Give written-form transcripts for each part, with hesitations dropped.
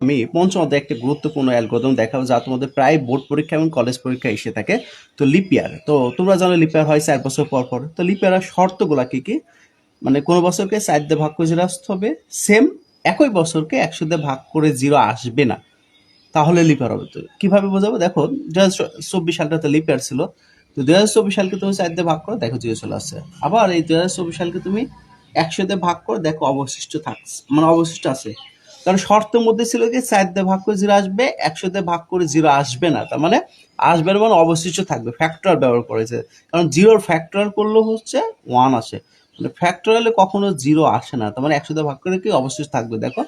আমি পঞ্চম অধ্যায়ে একটা গুরুত্বপূর্ণ অ্যালগরিদম দেখাবো যা তোমাদের প্রায় বোর্ড পরীক্ষা এবং কলেজ পরীক্ষা এসে থাকে। তো লিপিয়ার, তো তোমরা জানো লিপিয়ার হয় 4 বছর পর পর। তো লিপিয়ারের শর্তগুলা কি কি? মানে কোনো বছরকে 4 দিয়ে ভাগ করে 0 আসতে হবে, সেম একই বছরকে 100 দিয়ে ভাগ করে 0 আসবে না, তাহলে লিপিয়ার হবে। তো কিভাবে বোঝাবো? দেখো 2024 সালটা তো লিপিয়ার ছিল, তো 2024 সালকে তুমি 4 দিয়ে ভাগ করো, দেখো 0 চলে আসছে। আবার এই 2024 সালকে তুমি 100 দিয়ে ভাগ করো, দেখো অবশিষ্ট থাকছে, মানে অবশিষ্ট আছে। কারণ শর্তের মধ্যে ছিল কি 4 দিয়ে ভাগ করে 0 আসবে, 100 দিয়ে ভাগ করে 0 আসবে না, তার মানে আসবে না মানে অবশিষ্ট থাকবে, ফ্যাক্টর ব্যবহার করেছে। কারণ জিরোর ফ্যাক্টর করলে হচ্ছে 1 আসে, মানে ফ্যাক্টরালে কখনো 0 আসে না, তার মানে 100 দিয়ে ভাগ করে কি অবশিষ্ট থাকবে, দেখো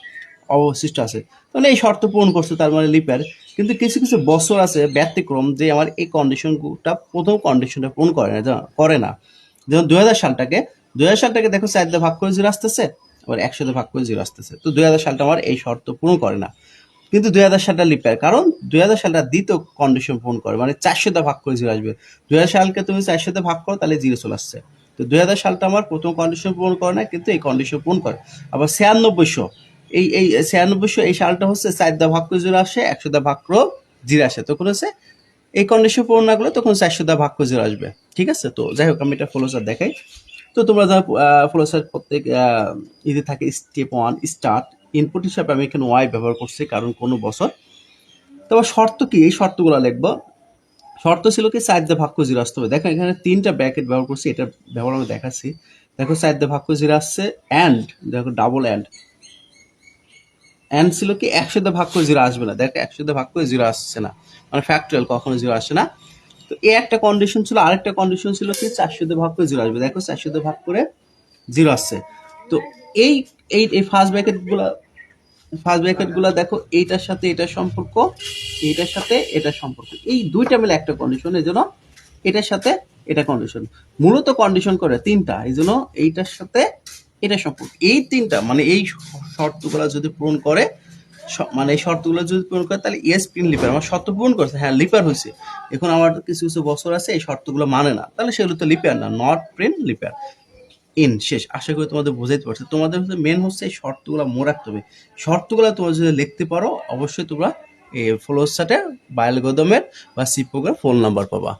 অবশিষ্ট আছে। তাহলে এই শর্ত পূরণ করছে, তার মানে লিপার। কিন্তু কিছু কিছু বছর আছে ব্যতিক্রম, যে আমার এই কন্ডিশনটা প্রথম কন্ডিশনটা পূরণ করে না। যেমন 2000 সালটাকে দেখো 4 দিয়ে ভাগ করে 0 আসতেছে, আবার 100 দিয়ে ভাগ করে 0 আসতেছে। তো 2000 সালটা আমার এই শর্ত পূরণ করে না। কিন্তু 2000 সালটা লিপার, কারণ 2000 সালটা দ্বিতীয় কন্ডিশন পূরণ করে, মানে 400 দিয়ে ভাগ করে 0 আসবে। 2000 সালকে তুমি 400 দিয়ে ভাগ করো, তাহলে 0 চলে আসছে। তো 2000 সালটা আমার প্রথম কন্ডিশন পূরণ করে না, কিন্তু এই কন্ডিশন পূরণ করে। আবার 9600, এই 9600 এই সালটা হচ্ছে 4 দিয়ে ভাগ করে 0 আসে, 100 দিয়ে ভাগ করে 0 আসে, তখন হচ্ছে এই কন্ডিশন পূরণ না করলে তখন 400 দিয়ে ভাগ করে 0 আসবে। ঠিক আছে? তো যাই হোক, আমি এটা ফ্লোচার্ট দেখাই। তো তোমরা যারা ফ্লোচার্ট প্রত্যেক ইতে থাকে, স্টেপ 1 স্টার্ট, ইনপুট হিসাবে আমি এখানে ওয়াই ব্যবহার করছি, কারণ কোনো বছর। তবে শর্ত কি, এই শর্তগুলো লিখবো। শর্ত ছিল কি 4 দিয়ে ভাগ করে 0 আসতে হবে। দেখো এখানে 3টা ব্র্যাকেট ব্যবহার করছি, এটা ব্যবহার আমি দেখাচ্ছি। দেখো 4 দিয়ে ভাগ করে 0 আসছে, অ্যান্ড দেখো ডাবল অ্যান্ড ছিল কি 100 দিয়ে ভাগ করে 0 আসবে না, দেখো 100 দিয়ে ভাগ করে 0 আসছে না, মানে ফ্যাক্টরিয়াল কখনো 0 আসে না। তো এই একটা কন্ডিশন ছিল, আরেকটা কন্ডিশন ছিল কি 400 দিয়ে ভাগ করে 0 আসবে, দেখো 400 দিয়ে ভাগ করে 0 আসছে। তো এই এই এই ফার্স্ট ব্র্যাকেট গুলা দেখো, এইটার সাথে এটার সম্পর্ক, এইটার সাথে এটার সম্পর্ক, এই দুইটা মিলে একটা কন্ডিশন, এই জন্য এটার সাথে এটা কন্ডিশন। মূলত কন্ডিশন করে 3টা, এই জন্য এইটার সাথে এটা সম্পর্ক, এই 3টা মানে এই শর্তগুলা যদি পূরণ করে, মানে এই শর্তগুলো যদি পূরণ করে, তাহলে ইয়েস প্রিন্ট লিপার। আমার শর্ত পূরণ করছে, হ্যাঁ লিপার হয়েছে। এখন আমার কিছু কিছু বছর আছে এই শর্তগুলো মানে না, তাহলে সেগুলো তো লিপার না, নট প্রিন্ট লিপার। ইন শেষ। আশা করি তোমাদের বুঝাইতে পারছো। তোমাদের হচ্ছে মেন হচ্ছে এই শর্তগুলো মনে রাখতে হবে। শর্তগুলো তোমরা যদি লিখতে পারো, অবশ্যই তোমরা এই ফ্লোচার্টে বা অ্যালগরিদমের বা সি প্রোগ্রাম ফোন নাম্বার পাবা।